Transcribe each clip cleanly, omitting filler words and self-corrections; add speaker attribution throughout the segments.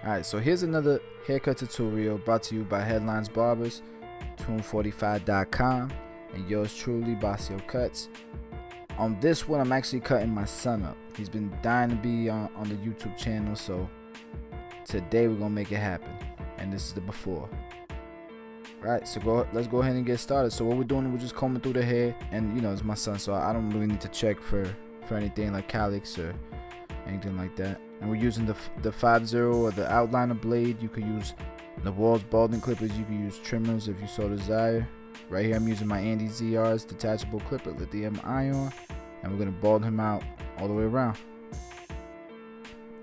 Speaker 1: Alright, so here's another haircut tutorial brought to you by Headlines Barbers, Tune45.com, and yours truly, Basio Cuts. On this one, I'm actually cutting my son up. He's been dying to be on the YouTube channel, so today we're gonna make it happen. And this is the before. Alright, so let's go ahead and get started. So what we're doing, we're just combing through the hair, and you know, it's my son, so I don't really need to check for anything like calyx or anything like that. And we're using the 5-0 or the outliner blade. You could use the Walls balding clippers. You can use trimmers if you so desire. Right here I'm using my Andy ZR's detachable clipper, lithium ion, and we're gonna bald him out all the way around.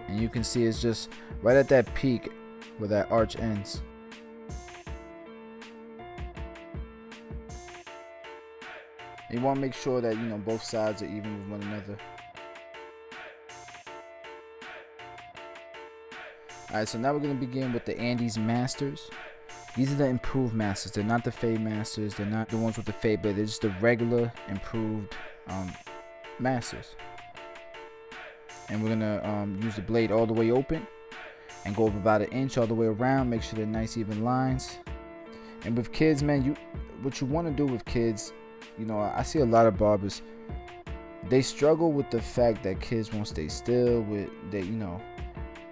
Speaker 1: And you can see it's just right at that peak where that arch ends. You want to make sure that, you know, both sides are even with one another. Alright, so now we're going to begin with the Andes Masters. These are the improved masters. They're not the fade masters. They're not the ones with the fade blade. They're just the regular improved masters. And we're going to use the blade all the way open and go up about 1 inch all the way around. Make sure they're nice even lines. And with kids, man, what you want to do with kids, you know, I see a lot of barbers, they struggle with the fact that kids won't stay still, with that, you know,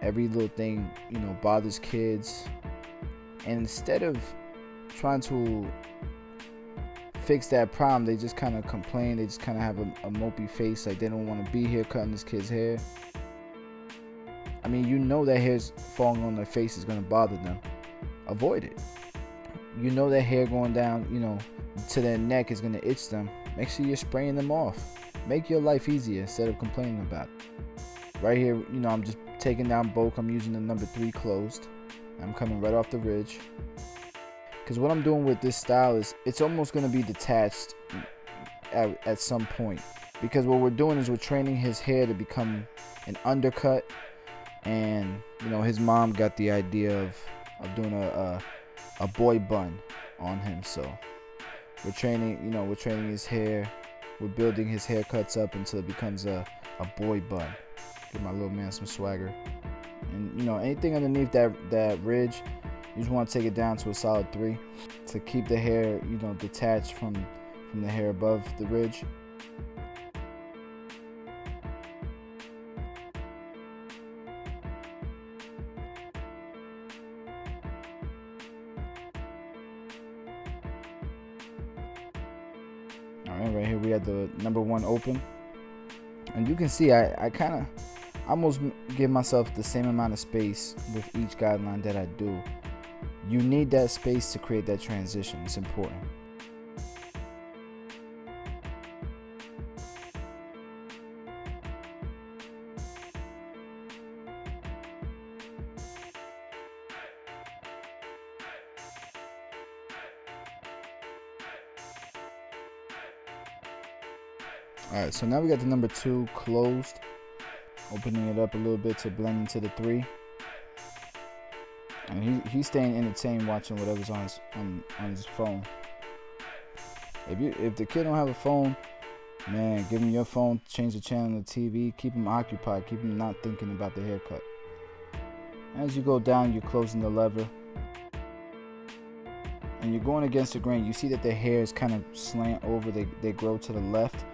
Speaker 1: every little thing, you know, bothers kids. And instead of trying to fix that problem, they just kind of complain. They just kind of have a mopey face, like they don't want to be here cutting this kid's hair. I mean, you know that hair's falling on their face is going to bother them. Avoid it. You know that hair going down, you know, to their neck is going to itch them. Make sure you're spraying them off. Make your life easier instead of complaining about it. Right here, you know, I'm just taking down bulk. I'm using the number 3 closed. I'm coming right off the ridge. Because what I'm doing with this style is it's almost going to be detached at some point. Because what we're doing is we're training his hair to become an undercut. And, you know, his mom got the idea of doing a boy bun on him. So we're training, you know, we're training his hair. We're building his haircuts up until it becomes a boy bun. Give my little man some swagger. And you know, anything underneath that ridge, you just want to take it down to a solid 3 to keep the hair, you know, detached from the hair above the ridge. Alright, right here we have the number 1 open. And you can see I kind of almost give myself the same amount of space with each guideline that I do. You need that space to create that transition. It's important. Alright, so now we got the number 2 closed. Opening it up a little bit to blend into the 3. And he's staying entertained watching whatever's on his phone. If the kid don't have a phone, man, give him your phone, change the channel on the TV, keep him occupied, keep him not thinking about the haircut. As you go down, you're closing the lever. And you're going against the grain. You see that the hair is kind of slant over, they grow to the left.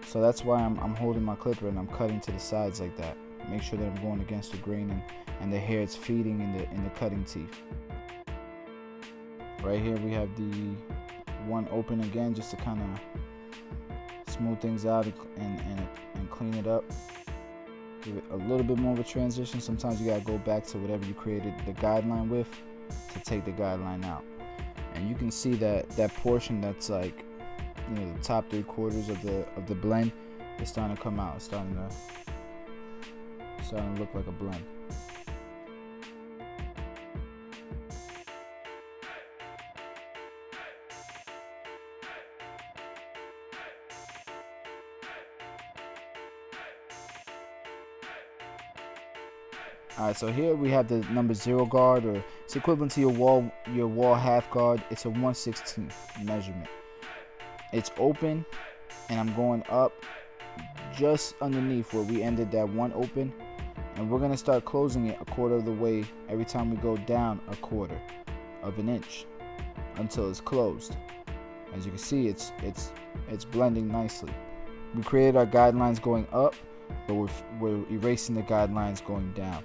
Speaker 1: So that's why I'm holding my clipper and I'm cutting to the sides like that. Make sure that I'm going against the grain and the hair is feeding in the cutting teeth. Right here we have the 1 open again, just to kind of smooth things out and clean it up. Give it a little bit more of a transition. Sometimes you gotta go back to whatever you created the guideline with to take the guideline out. And you can see that portion that's like, you know, the top 3/4 of the blend is starting to come out. It's starting to look like a blend. Alright, so here we have the number 0 guard, or it's equivalent to your wall half guard. It's a 1/16 measurement. It's open, and I'm going up just underneath where we ended that 1 open, And we're gonna start closing it a quarter of the way every time we go down a quarter of an inch until it's closed. As you can see, it's blending nicely. We created our guidelines going up, but we're erasing the guidelines going down.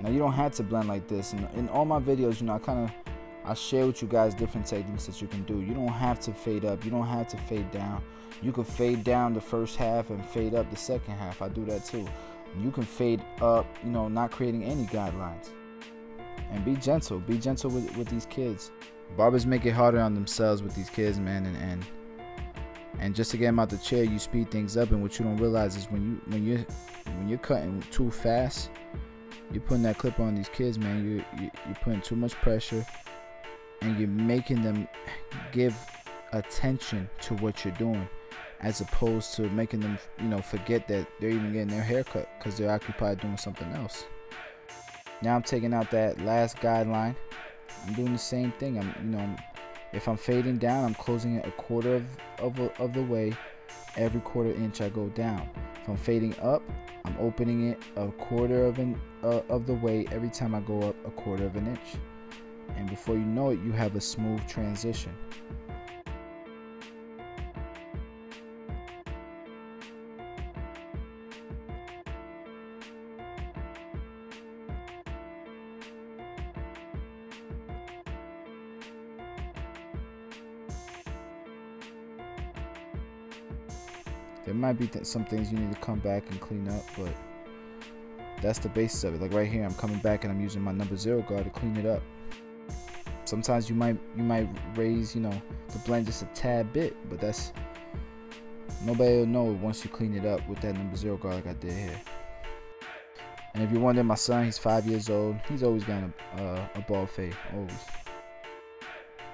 Speaker 1: Now you don't have to blend like this. In all my videos, I share with you guys different techniques that you can do. You don't have to fade up. You don't have to fade down. You can fade down the first half and fade up the second half. I do that too. You can fade up, not creating any guidelines. And be gentle. Be gentle with these kids. Barbers make it harder on themselves with these kids, man. And just to get them out the chair, you speed things up. And what you don't realize is when you're cutting too fast, you're putting that clip on these kids, man. You're putting too much pressure, and you're making them give attention to what you're doing, as opposed to making them, forget that they're even getting their hair cut because they're occupied doing something else. Now I'm taking out that last guideline. I'm doing the same thing. If I'm fading down, I'm closing it a quarter of the way every quarter inch I go down. If I'm fading up, I'm opening it a quarter of the way every time I go up a quarter of an inch. And before you know it, you have a smooth transition. There might be some things you need to come back and clean up, but that's the basis of it. Like right here, I'm coming back and I'm using my number 0 guard to clean it up. Sometimes you might raise, the blend just a tad bit, but that's, nobody will know once you clean it up with that number 0 guard like I did here. And if you're wondering, my son, he's 5 years old. He's always got a bald fade, always.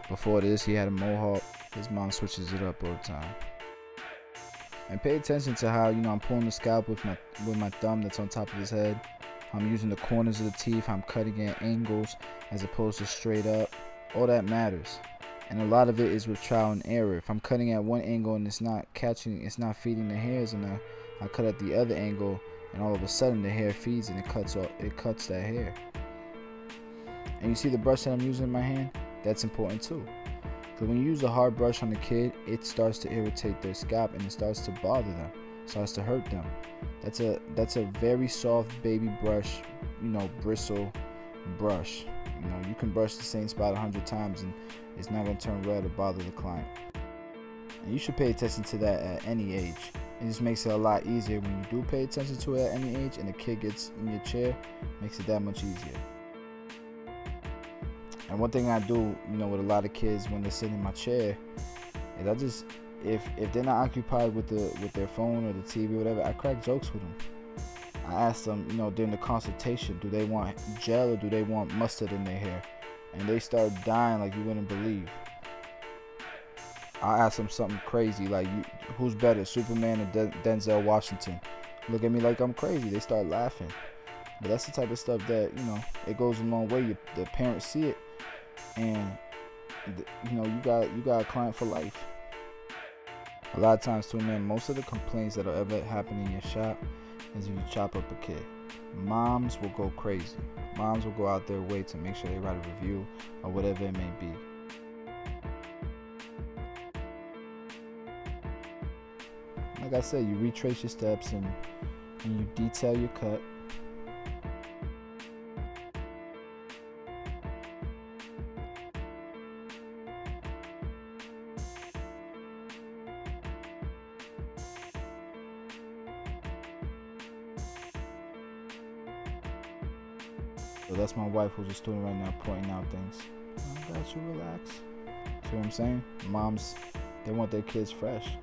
Speaker 1: Before this, he had a mohawk. His mom switches it up all the time. And pay attention to how, I'm pulling the scalp with my thumb that's on top of his head. I'm using the corners of the teeth. I'm cutting at angles as opposed to straight up. All that matters. And a lot of it is with trial and error. If I'm cutting at one angle and it's not feeding the hairs, and I cut at the other angle, and all of a sudden the hair feeds and it cuts that hair. And you see the brush that I'm using in my hand? That's important too. Because when you use a hard brush on the kid, it starts to irritate their scalp and it starts to bother them, starts to hurt them. That's a very soft baby brush, bristle brush. You can brush the same spot 100 times and it's not going to turn red or bother the client. And you should pay attention to that at any age. It just makes it a lot easier when you do pay attention to it at any age, and the kid gets in your chair, makes it that much easier. And one thing I do, with a lot of kids when they're sitting in my chair, is if they're not occupied with their phone or the TV or whatever, I crack jokes with them. I ask them, during the consultation, do they want gel or do they want mustard in their hair? And they start dying like you wouldn't believe. I ask them something crazy like, who's better, Superman or Denzel Washington? Look at me like I'm crazy. They start laughing. But that's the type of stuff that, it goes a long way. The parents see it, and you got a client for life. A lot of times too, man, most of the complaints that'll ever happen in your shop is if you chop up a kid. Moms will go crazy. Moms will go out their way to make sure they write a review or whatever it may be. Like I said, you retrace your steps and you detail your cut. So that's my wife who's a student right now, pointing out things. I got you, relax. See what I'm saying? Moms, they want their kids fresh.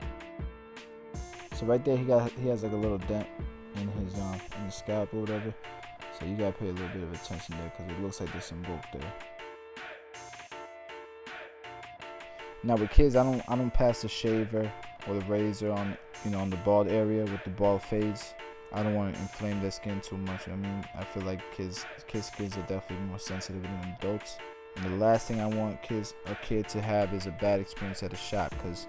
Speaker 1: So right there, he has like a little dent in his scalp or whatever. So you gotta pay a little bit of attention there because it looks like there's some bulk there. Now with kids, I don't pass the shaver or the razor on on the bald area with the bald fades. I don't want to inflame their skin too much. I feel like kids' skins are definitely more sensitive than adults. And the last thing I want a kid to have is a bad experience at a shop, because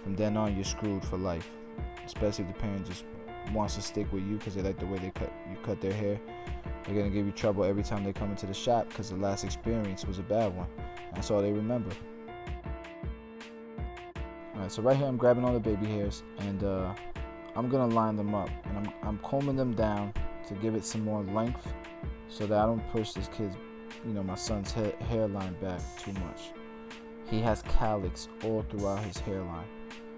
Speaker 1: from then on you're screwed for life. Especially if the parent just wants to stick with you because they like the way you cut their hair. They're gonna give you trouble every time they come into the shop because the last experience was a bad one. That's all they remember. Alright, so right here I'm grabbing all the baby hairs and I'm gonna line them up, and I'm combing them down to give it some more length so that I don't push this kid's, my son's hairline back too much. He has calyx all throughout his hairline,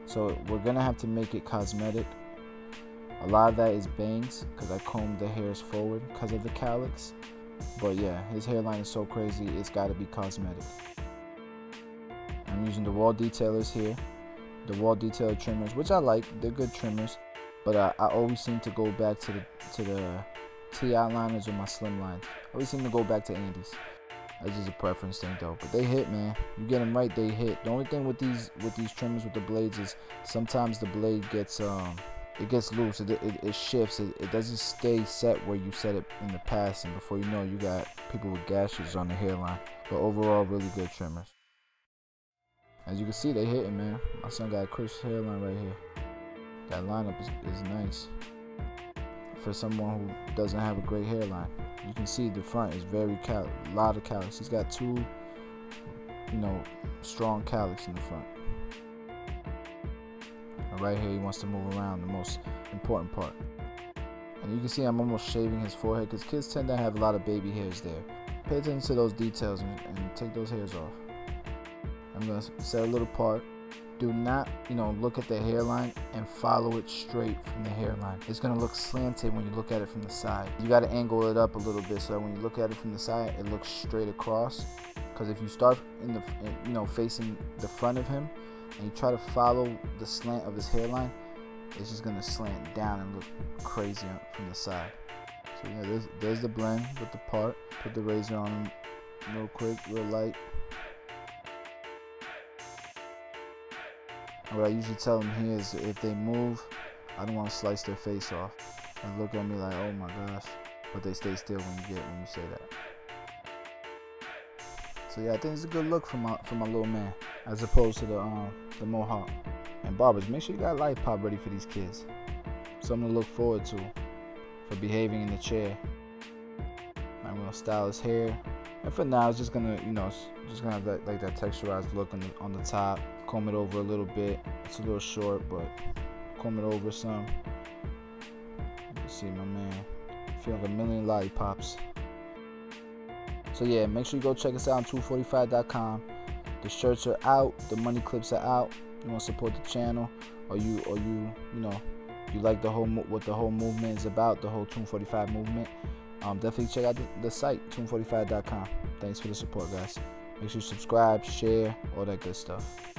Speaker 1: so we're gonna have to make it cosmetic. A lot of that is bangs because I combed the hairs forward because of the calyx, but yeah, his hairline is so crazy, it's got to be cosmetic. I'm using the wall detailers here, the wall detailer trimmers, which I like. They're good trimmers, but I always seem to go back to the T-outliners or my slim lines. I always seem to go back to Andy's. That's just a preference thing though, but they hit, man. You get them right, they hit. The only thing with these trimmers with the blades is sometimes the blade gets it gets loose, it shifts, it doesn't stay set where you set it in the past, and before you know, you got people with gashes on the hairline. But overall, really good trimmers. As you can see, they hitting, man. My son got a crisp hairline right here. That lineup is nice for someone who doesn't have a great hairline. You can see the front is very a lot of calyx. He's got two, strong calyx in the front. And right here, he wants to move around, the most important part. And you can see I'm almost shaving his forehead because kids tend to have a lot of baby hairs there. Pay attention to those details and take those hairs off. I'm gonna set a little part. Do not, look at the hairline and follow it straight from the hairline. It's gonna look slanted when you look at it from the side. You gotta angle it up a little bit so that when you look at it from the side, it looks straight across. Because if you start facing the front of him and you try to follow the slant of his hairline, it's just gonna slant down and look crazy from the side. So yeah, there's the blend with the part. Put the razor on him real quick, real light. And what I usually tell them here is if they move, I don't want to slice their face off and look at me like, oh my gosh, but they stay still when you say that. So yeah, I think it's a good look for my little man, as opposed to the mohawk. And barbers, make sure you got light pop ready for these kids. Something to look forward to for behaving in the chair. I'm gonna style his hair, and for now, it's just gonna, have that texturized look on the top. Comb it over a little bit. It's a little short, but comb it over some. You can see my man feel like a million lollipops. So yeah, make sure you go check us out on 245.com. The shirts are out, the money clips are out. You want to support the channel, or you like what the whole movement is about, the whole 245 movement. Definitely check out the site 245.com. Thanks for the support, guys. Make sure you subscribe, share, all that good stuff.